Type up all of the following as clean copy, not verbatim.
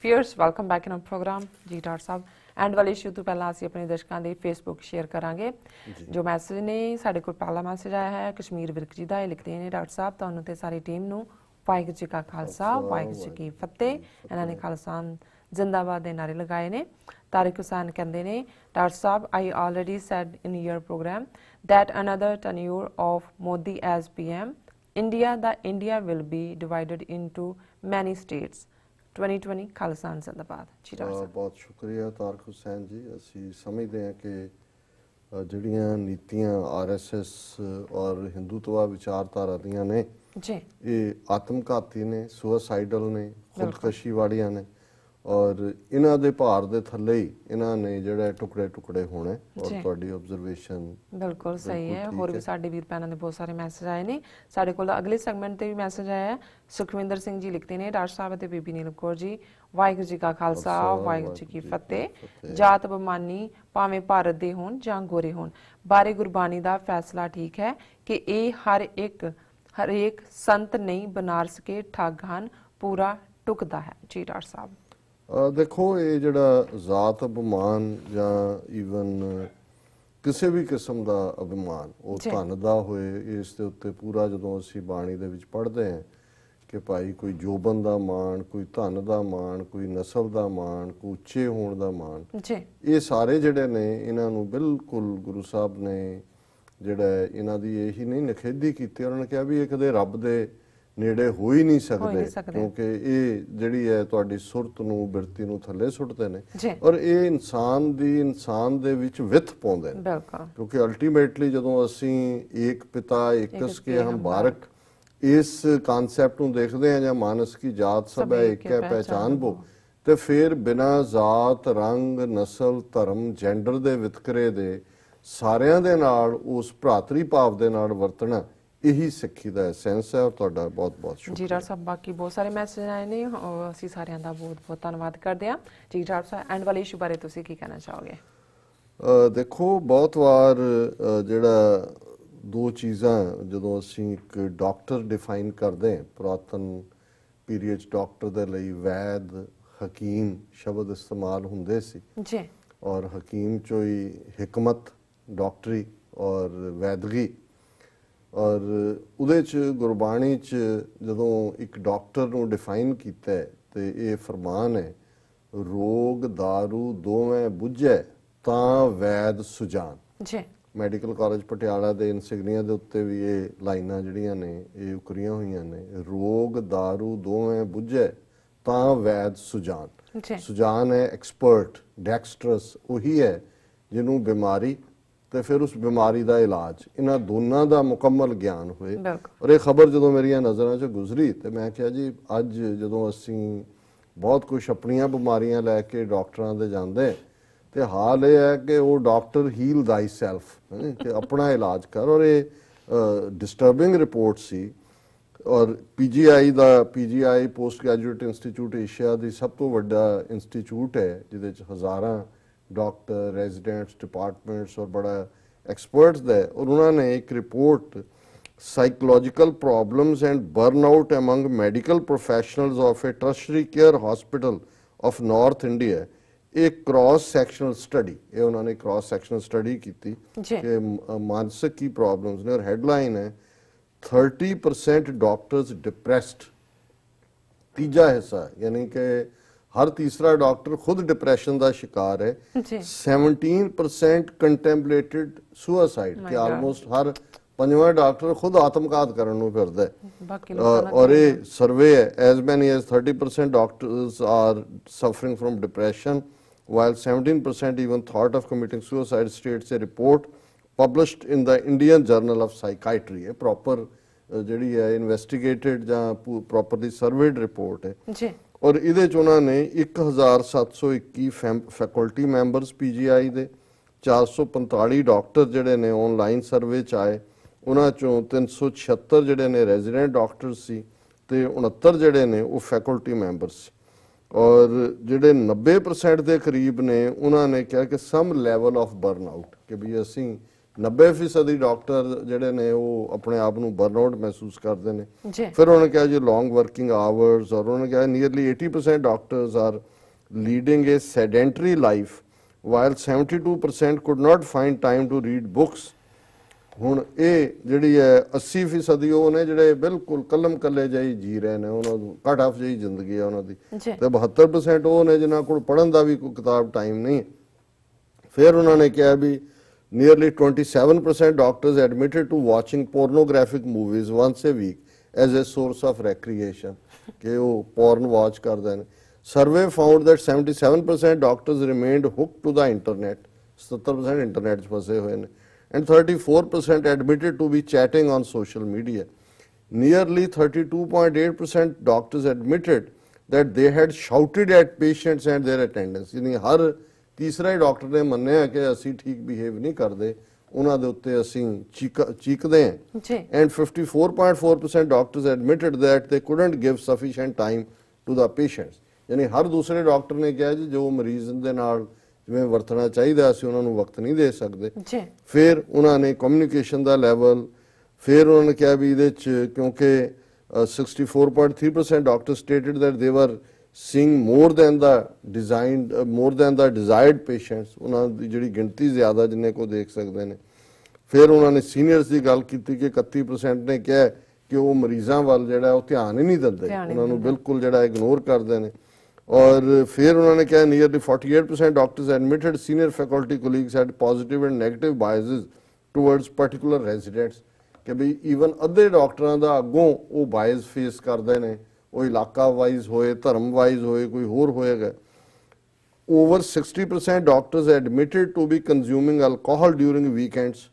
Viewers, welcome back in our program. जी doctor साहब and वाले इशू तो पहला ਅਸੀਂ ਆਪਣੇ ਦਰਸ਼ਕਾਂ ਦੇ ਫੇਸਬੁੱਕ ਸ਼ੇਅਰ ਕਰਾਂਗੇ ਜੋ ਮੈਸੇਜ ਨੇ ਸਾਡੇ ਕੋਲ ਪਹਿਲਾ ਮੈਸੇਜ ਆਇਆ ਹੈ ਕਸ਼ਮੀਰ ਵਿਰਕ ਜੀ ਦਾ ਇਹ ਲਿਖਦੇ ਨੇ ਡਾਕਟਰ ਸਾਹਿਬ ਤੁਹਾਨੂੰ ਤੇ ਸਾਰੀ ਟੀਮ ਨੂੰ ਵਾਹਿਗੁਰੂ ਜੀ ਕਾ ਖਾਲਸਾ ਵਾਹਿਗੁਰੂ ਜੀ ਕੀ ਫਤਿਹ ਇਹਨਾਂ ਨੇ ਖਾਲਸਾ ਜ਼ਿੰਦਾਬਾਦ ਦੇ ਨਾਰੇ ਲਗਾਏ ਨੇ ਤਾਰਿਕ ਹੁਸੈਨ ਕਹਿੰਦੇ ਨੇ doctor Sahib I already said in your program that another tenure of Modi as PM India will be divided into many states 2020 Khalsa ਜ਼ਿੰਦਾਬਾਦ ਜੀ ਡਾਕਟਰ ਸਾਹਿਬ ਬਹੁਤ ਸ਼ੁਕਰੀਆ ਤਾਰਿਕ ਹੁਸੈਨ ਜੀ ਅਸੀਂ ਸਮਝਦੇ ਹਾਂ ਕਿ ਜਿਹੜੀਆਂ ਨੀਤੀਆਂ RSS ਔਰ ਹਿੰਦੂਤਵਾ ਵਿਚਾਰਧਾਰਾ ਦੀਆਂ ਨੇ ਜੀ ਇਹ ਆਤਮਘਾਤੀ ਨੇ ਸੁਸਾਈਡਲ ਨੇ ਖੁਦਕਸ਼ੀ ਵਾਲੀਆਂ ਨੇ और इन्हां दे भार दे थल्ले ही इन्हां ने जिहड़े टुकड़े टुकड़े होने और तुहाडी ऑब्जर्वेशन बिल्कुल सही है होर भी साडे वीर भैणां दे बहुत सारे मैसेज आए ने साडे कोल अगले सैगमेंट ते भी मैसेज आया है सुखविंदर सिंह जी लिखते ने डॉक्टर साहब ते बीबी नीलम कौर जी वाहिगुरू जी का खालसा वाहिगुरू जी की फतेह जात बमानी भावें भारत दे होण जां गोरे होण बारे गुरबानी दा फैसला ठीक है कि ਇਹ हर एक संत नहीं बनारस के ठग हन पूरा टुकदा है जी डॉक्टर साहब देखो ये जिहड़ा जात अभिमान जां ईवन किसी भी किस्म का अभिमान वो धन दा होए इस दे उत्ते पूरा जदों असीं बाणी दे विच पढ़दे हैं कि भाई कोई जोबन दा मान कोई धन दा मान कोई नस्ल दा मान कोई उच्चे होण दा मान ये सारे जिहड़े ने इन्हां नूं बिल्कुल गुरु साहब ने जिहड़ा इन्हां दी यही नहीं निखेधी कीती उन्होंने कहा भी ये कदे रब दे नेड़े हो ही नहीं सकते क्योंकि ये जिहड़ी है तुहाडी सुरत नूं बिरती नूं थल्ले सुट्टदे ने और ये इंसान दे विच विथ पाउंदे ने क्योंकि अल्टीमेटली जदों असीं एक पिता एकस के हम बारक इस कॉन्सैप्ट नूं देखदे हां जां मानस की जात सब है एक है पहचान बो ते फिर बिना जात रंग नस्ल धर्म जेंडर दे वितकरे दे सारियां दे नाल उस भरातरी भाव दे नाल वरतना यही सिक्खी दा एसेंस है और तुहाडा बहुत बहुत शुक्रिया जी डॉक्टर साहब बाकी बहुत सारे मैसेज आए ने ਅਸੀਂ ਸਾਰਿਆਂ ਦਾ ਬਹੁਤ ਬਹੁਤ ਧੰਨਵਾਦ ਕਰਦੇ ਹਾਂ ਜੀ ਡਾਕਟਰ ਸਾਹਿਬ ਐਂਡ ਵਾਲੇ ਇਸ਼ੂ ਬਾਰੇ ਤੁਸੀਂ ਕੀ ਕਹਿਣਾ ਚਾਹੋਗੇ देखो बहुत वार ਜਿਹੜਾ दो चीज़ां ਜਦੋਂ ਅਸੀਂ ਇੱਕ ਡਾਕਟਰ ਡਿਫਾਈਨ ਕਰਦੇ ਹਾਂ ਪੁਰਾਤਨ ਪੀਰੀਅਡ ਡਾਕਟਰ ਦੇ ਲਈ ਵੈਦ ਹਕੀਮ ਸ਼ਬਦ ਇਸਤੇਮਾਲ ਹੁੰਦੇ ਸੀ ਜੀ ਔਰ ਹਕੀਮ ਚੋਂ ਹੀ ਹਕਮਤ ਡਾਕਟਰੀ ਔਰ ਵੈਦਗੀ और उहदे च गुरबाणी च जदों एक डॉक्टर नूं डिफाइन कीता है ते ये फरमान है रोग दारू दोवें बुझे तां वैद सुजान जी मैडिकल कॉलेज पटियाला दे इंसिग्निया दे उत्ते भी ये लाइनां जिहड़ियां ने ये उकरियां होईयां ने रोग दारू दोवें बुझे तां वैद सुजान सुजान है एक्सपर्ट डैक्सट्रस वही है जिन्हों बीमारी ਤੇ ਫਿਰ ਉਸ ਬਿਮਾਰੀ ਦਾ ਇਲਾਜ ਇਹਨਾਂ ਦੋਨਾਂ ਦਾ ਮੁਕੰਮਲ ਗਿਆਨ ਹੋਏ ਔਰ ਇਹ ਖਬਰ ਜਦੋਂ ਮੇਰੀਆਂ ਨਜ਼ਰਾਂ 'ਚ ਗੁਜ਼ਰੀ ਤੇ ਮੈਂ ਕਿਹਾ ਜੀ ਅੱਜ ਜਦੋਂ ਅਸੀਂ ਬਹੁਤ ਕੁਝ ਆਪਣੀਆਂ ਬਿਮਾਰੀਆਂ ਲੈ ਕੇ ਡਾਕਟਰਾਂ ਦੇ ਜਾਂਦੇ ਤੇ ਹਾਲ ਇਹ ਹੈ ਕਿ ਉਹ ਡਾਕਟਰ ਹੀਲ ਥਾਈ ਸੈਲਫ ਕਿ ਆਪਣਾ ਇਲਾਜ ਕਰ ਔਰ ਇਹ ਡਿਸਟਰਬਿੰਗ ਰਿਪੋਰਟ ਸੀ ਔਰ PGI post graduate institute Asia ਦੀ ਸਭ ਤੋਂ ਵੱਡਾ ਇੰਸਟੀਚਿਊਟ ਹੈ ਜਿਹਦੇ 'ਚ ਹਜ਼ਾਰਾਂ डॉक्टर रेजिडेंट्स डिपार्टमेंट्स और बड़ा एक्सपर्ट्स दे और उन्होंने एक report psychological problems and burnout among medical professionals of A tertiary care hospital of north India एक क्रॉस सैक्शनल स्टडी ये उन्होंने क्रॉस सैक्शनल स्टडी की थी कि मानसिक की प्रॉब्लम्स ने और हेडलाइन है 30% डॉक्टर्स डिप्रेस्ड तीजा हिस्सा यानी कि हर तीसरा डॉक्टर खुद डिप्रेशन का शिकार है 17% कंटेम्पलेटेड सुसाइड के ऑलमोस्ट हर पंजवां डॉक्टर खुद आत्मघात करने नूं फिरदा है और ये सर्वे है as many as 30% doctors are suffering from depression while 17% even thought of committing suicide states a report published in the Indian Journal of Psychiatry a proper ਜਿਹੜੀ ਹੈ ਇਨਵੈਸਟੀਗੇਟਡ ਜਾਂ ਪ੍ਰੋਪਰਲੀ ਸਰਵੇਡ ਰਿਪੋਰਟ ਹੈ ਜੀ और इहदे च उन्होंने 1721 फैकल्टी मैंबर्स PGI दे 445 doctor जिहड़े ने ऑनलाइन सर्वे च आए उन्हां चों 376 जिहड़े ने रेजिडेंट डॉक्टर सी ते 69 जिहड़े ने वो फैकल्टी मैंबर्स और जिहड़े 90% के करीब ने उन्होंने कहा कि सम लैवल ऑफ बर्नआउट कि भी असीं 90% डॉक्टर जिहड़े ने वो अपने आप नूं बर्नआउट महसूस करते हैं फिर उन्होंने कहा जी लॉन्ग वर्किंग आवर्स और उन्होंने कहा nearly 80% doctors are leading a sedentary life, while 72% could not find time to read books. ਹੁਣ ਇਹ ਜਿਹੜੀ ਹੈ 80% ਉਹ ਨੇ ਜਿਹੜੇ ਬਿਲਕੁਲ ਕਲਮ ਕੱਲੇ ਜਿਹੀ ਜੀ ਰਹੇ ਨੇ, ਉਹਨਾਂ ਨੂੰ ਕੱਟ ਆਫ ਜਿਹੀ ਜ਼ਿੰਦਗੀ ਹੈ ਉਹਨਾਂ ਦੀ, ਤੇ 72% ਉਹ ਨੇ ਜਿਨ੍ਹਾਂ ਕੋਲ ਪੜ੍ਹਨ ਦਾ ਵੀ ਕੋਈ ਕਿਤਾਬ ਟਾਈਮ ਨਹੀਂ ਹੈ। ਫਿਰ ਉਹਨਾਂ ਨੇ ਕਿਹਾ ਵੀ nearly 27% doctors admitted to watching pornographic movies once a week as a source of recreation, ਕਿ ਉਹ porn watch ਕਰਦੇ ਨੇ। Survey found that 77% doctors remained hooked to the internet, 70% internet 'ਚ ਫਸੇ ਹੋਏ ਨੇ, and 34% admitted to be chatting on social media. Nearly 32.8% doctors admitted that they had shouted at patients and their attendants. यानी हर तीसरा ही doctor ने मन्निया कि असी ठीक बिहेव नहीं करते, उन्हां दे उत्ते असी चीकदे हैं। And 54.4% doctors admitted that they couldn't give sufficient time to the patients. यानी हर दूसरे डॉक्टर ने कहा जी जो मरीज दे नाल जिवें वरतना चाहिदा असी उन्हां नूं वक्त नहीं दे सकते। फिर उन्हां ने कम्युनिकेशन दा लैवल, फिर उन्होंने कहा भी इहदे च क्योंकि 64.3% doctor stated that they were seeing more than the desired patients, उन्हां दी जिहड़ी गिनती ज़्यादा जिन्ने को देख सकते हैं। फिर उन्होंने सीनियर्स की गल की कि 31% ने कहा कि वो मरीजों वाल जिहड़ा वो ध्यान ही नहीं दिंदे, उन्हां नूं बिल्कुल जिहड़ा इग्नोर करते हैं। और फिर उन्होंने कहा nearly 48% doctors admitted senior faculty colleagues had positive and negative biases towards particular residents, कि भी ईवन अद्धे डॉक्टरां दा अगों वो बायस फेस करते हैं, वो इलाका वाइज होए, धर्म वाइज होए, कोई होर होएगा। Over 60% doctors admitted to be consuming alcohol during weekends,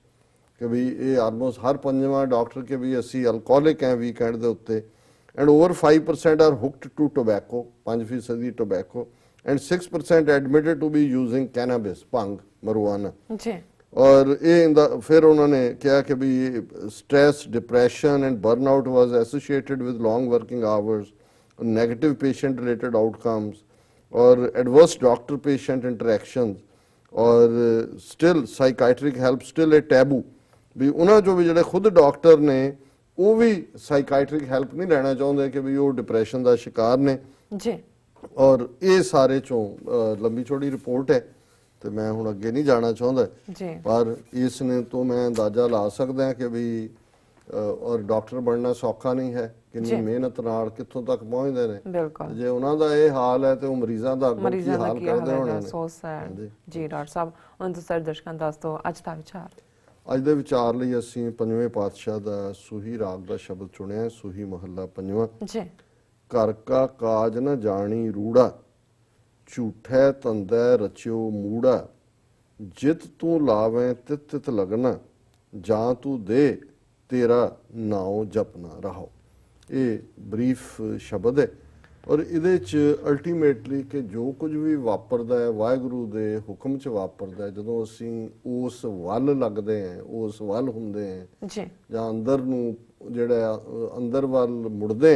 कि भी ये almost हर पंजवां डॉक्टर के भी असी अल्कोहलिक हैं वीकेंड दे उत्ते। And over 5% are hooked to tobacco, 5% tobacco, and 6% admitted to be using cannabis, भंग, marijuana। और ये फिर उन्होंने कहा कि भी stress, depression and burnout was associated with long working hours, negative patient related outcomes और एडवर्स डॉक्टर पेशेंट इंटरेक्शंस, और still psychiatric help still a taboo, भी उन्होंने जो भी जो खुद डॉक्टर ने वो भी साइकाइट्रिक हेल्प नहीं लेना चाहते कि भी वो डिप्रेशन का शिकार ने जी। और ये सारे चों लंबी चौड़ी रिपोर्ट है, तो मैं हुण अगे नहीं जाना चाहता, पर इसने तो मैं अंदाजा ला सकदा है कि भी और डॉक्टर बनना सौखा नहीं है, कितनी मेहनत नाल कित्थों तक पहुंचदे ने। जे उन्हां दा ये हाल है तो मरीजां दा अग्गों की हाल करदे होणे ने। अफसोस है जी डॉक्टर साहब। हुण तुसीं दर्शकां दस दो अज दा विचार। अज दे विचार लई असीं पंजवें पातशाह दा सूही राग दा शब्द चुनिया, सूही महला पंजवां जी। घर का काज न जानी रूड़ा, झूठै धंधै रचियो मूड़ा, जित तू लावें तित तित लगना, जां तू दे तेरा नाव जपना रहो। ये ब्रीफ शब्द है और इहदे च अल्टीमेटली कि जो कुछ भी वापरदा है वाहिगुरू दे हुक्म च वापरदा है, जदों असीं उस वल लगदे हैं, उस वल हुंदे हैं जी, जां अंदर नूं जिहड़ा अंदर वल मुड़दे,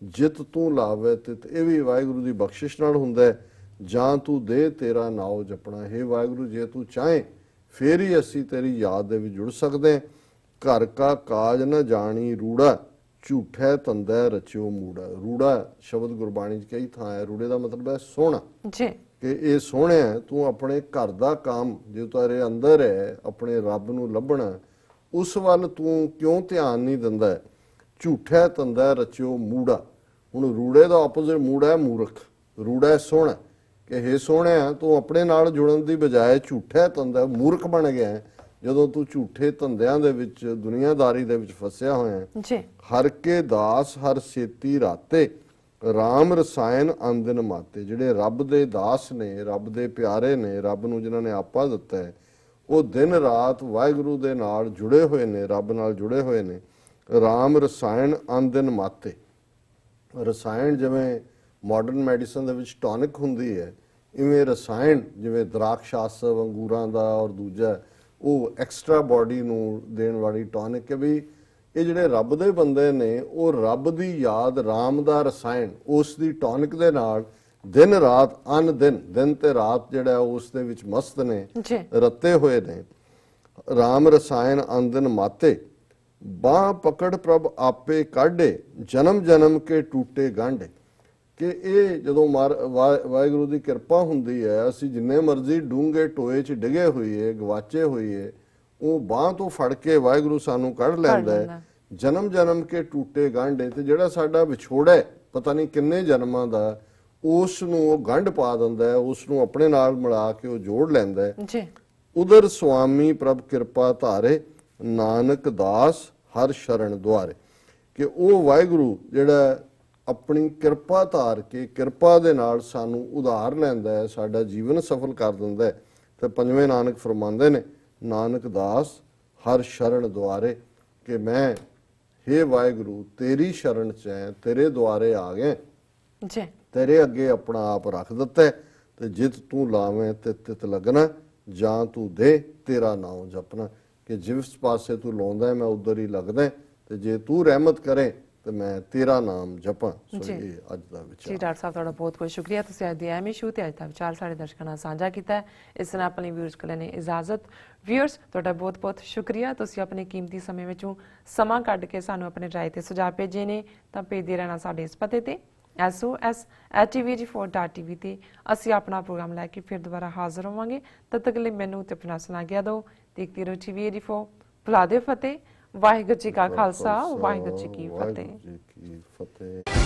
जित तू लावे तित, ये भी वाहिगुरू दी बख्शिश नाल हुंदा है। जां तू दे तेरा नाव जपना, हे वाहिगुरू जे तू चाहे फिर ही असी तेरी याद दे विच जुड़ सकते हैं। घर का काज न जानी रूड़ा, झूठै धंधै रचियो मूड़ा। रूड़ा शब्द गुरबाणी च कई थां है, रूड़े का मतलब है सोहना जी, कि ये सोहणे तू अपने घर का काम जो तेरे अंदर है अपने रब नूं लभना, उस वल तू क्यों ध्यान नहीं दिंदा है। झूठै धंधै रचियो मूड़ा, हुण रूड़े का ऑपोजिट मूड़ा है मूर्ख, रूड़ा है सोहना, कि हे सोहणे तू अपने नाल जुड़न की बजाय झूठै धंधा मूर्ख बन गया है, जदों तू झूठे धंधियां दे विच दुनियादारी दे विच फसिया होया है। हर के दास हर सेती राते, राम रसायन आंदन माते। जिहड़े रब दे दास ने, रब दे प्यारे ने, रब नूं जिन्हां ने आपा दित्ता है, वो दिन रात वाहिगुरू दे नाल जुड़े हुए ने, रब नाल जुड़े हुए ने। राम रसायन आंदन माते, रसायन जिवें मॉडर्न मैडिसन दे विच टॉनिक हुंदी है, इवें रसायन जिवें द्राक्षास अंगूरां दा और दूजा वो एक्सट्रा बॉडी नूं देण वाली टॉनिक, कि भी ये जिहड़े रब दे बंदे ने वो रब दी याद, राम दा रसायन उस दी टॉनिक दे नाल दिन रात अन दिन, दिन ते रात जिहड़ा उस दे विच मस्त ने, रते हुए ने। राम रसायन आंदन माते, बाह पकड़ प्रभ आपे काढे, जन्म जन्म के टूटे गांढे, ਕਿ ਇਹ ਜਦੋਂ ਵਾਹਿਗੁਰੂ ਦੀ ਕਿਰਪਾ ਹੁੰਦੀ ਹੈ, ਅਸੀਂ ਜਿੰਨੇ ਮਰਜ਼ੀ ਡੂੰਘੇ ਟੋਏ 'ਚ ਡਿਗੇ ਹੋਈਏ, ਗਵਾਚੇ ਹੋਈਏ, ਉਹ ਬਾਂਹ ਤੋਂ ਫੜ ਕੇ ਵਾਹਿਗੁਰੂ ਸਾਨੂੰ ਕੱਢ ਲੈਂਦਾ ਹੈ। ਜਨਮ ਜਨਮ ਕੇ ਟੂਟੇ ਗੰਢ, ਤੇ ਜਿਹੜਾ ਸਾਡਾ ਵਿਛੋੜਾ ਹੈ ਪਤਾ ਨਹੀਂ ਕਿੰਨੇ ਜਨਮਾਂ ਦਾ, ਉਸ ਨੂੰ ਉਹ ਗੰਢ ਪਾ ਦਿੰਦਾ ਹੈ, ਉਸ ਨੂੰ ਆਪਣੇ ਨਾਲ ਮਿਲਾ ਕੇ ਉਹ ਜੋੜ ਲੈਂਦਾ ਹੈ ਜੀ। ਉਧਰ ਸੁਆਮੀ ਪ੍ਰਭ ਕਿਰਪਾ ਧਾਰੇ, ਨਾਨਕ ਦਾਸ ਹਰ ਸ਼ਰਨ ਦੁਆਰੇ। ਕਿ ਉਹ ਵਾਹਿਗੁਰੂ ਜਿਹੜਾ ਆਪਣੀ ਕਿਰਪਾ ਧਾਰ ਕੇ, ਕਿਰਪਾ ਦੇ ਨਾਲ ਸਾਨੂੰ ਉਧਾਰ ਲੈਂਦਾ ਹੈ, ਸਾਡਾ ਜੀਵਨ ਸਫਲ ਕਰ ਦਿੰਦਾ ਹੈ। ਤੇ ਪੰਜਵੇਂ ਨਾਨਕ ਫਰਮਾਉਂਦੇ ਨੇ, ਨਾਨਕ ਦਾਸ ਹਰ ਸ਼ਰਨ ਦੁਆਰੇ, ਕਿ ਮੈਂ ਹੇ ਵਾਹਿਗੁਰੂ ਤੇਰੀ ਸ਼ਰਨ 'ਚ ਹੈ, ਤੇਰੇ ਦੁਆਰੇ ਆ ਗਏ ਜੀ, ਤੇਰੇ ਅੱਗੇ ਆਪਣਾ ਆਪ ਰੱਖ ਦਿੱਤਾ ਤੇ ਜਿਤ ਤੂੰ ਲਾਵੇਂ ਤੇ ਤਿਤ ਲੱਗਣਾ, ਜਾਂ ਤੂੰ ਦੇ ਤੇਰਾ ਨਾਮ ਜਪਣਾ। ਕਿ ਜਿਸ ਪਾਸੇ ਤੂੰ ਲਾਉਂਦਾ ਮੈਂ ਉਧਰ ਹੀ ਲੱਗਦਾ, ਤੇ ਜੇ ਤੂੰ ਰਹਿਮਤ ਕਰੇ ਤੇ ਮੈਂ ਤੇਰਾ ਨਾਮ ਜਪਾਂ। ਸੋ ਇਹ ਅੱਜ ਦਾ ਵਿਚਾਰ ਜੀ। ਡਾਕਟਰ ਸਾਹਿਬ ਤੁਹਾਡਾ ਬਹੁਤ ਬਹੁਤ ਸ਼ੁਕਰੀਆ, ਤੁਸੀਂ ਅੱਜ ਦੀ ਅਹਿਮ ਇਸ਼ੂ ਤੇ ਅੱਜ ਦਾ ਵਿਚਾਰ ਸਾਡੇ ਦਰਸ਼ਕਾਂ ਨਾਲ ਸਾਂਝਾ ਕੀਤਾ ਹੈ। ਇਸ ਨਾਲ ਆਪਣੇ ਵਿਊਅਰਸ ਕੋਲ ਨੇ ਇਜਾਜ਼ਤ। ਵਿਊਅਰਸ ਤੁਹਾਡਾ ਬਹੁਤ ਬਹੁਤ ਸ਼ੁਕਰੀਆ, ਤੁਸੀਂ ਆਪਣੇ ਕੀਮਤੀ ਸਮੇਂ ਵਿੱਚੋਂ ਸਮਾਂ ਕੱਢ ਕੇ ਸਾਨੂੰ ਆਪਣੇ ਰਾਏ ਤੇ ਸੁਝਾਅ ਭੇਜੇ ਨੇ। ਤਾਂ ਭੇਜਦੇ ਰਹਿਣਾ ਸਾਡੇ ਇਸ ਪਤੇ ਤੇ SOS@tvg4.tv ਤੇ। ਅਸੀਂ ਆਪਣਾ ਪ੍ਰੋਗਰਾਮ ਲੈ ਕੇ ਫਿਰ ਦੁਬਾਰਾ ਹਾਜ਼ਰ ਹੋਵਾਂਗੇ। ਤਦ ਤੱਕ ਲਈ ਮੈਨੂੰ ਤੇ ਆਪਣਾ ਸੁਣਾ ਗਿਆ ਦਿਓ। ਦੇਖਦੇ ਰਹੋ TV84। ਭੁਲਾ ਦੇ ਫਤਿਹ। ਵਾਹਿਗੁਰੂ ਜੀ ਕਾ ਖਾਲਸਾ, ਵਾਹਿਗੁਰੂ ਜੀ ਕੀ ਫਤਿਹ।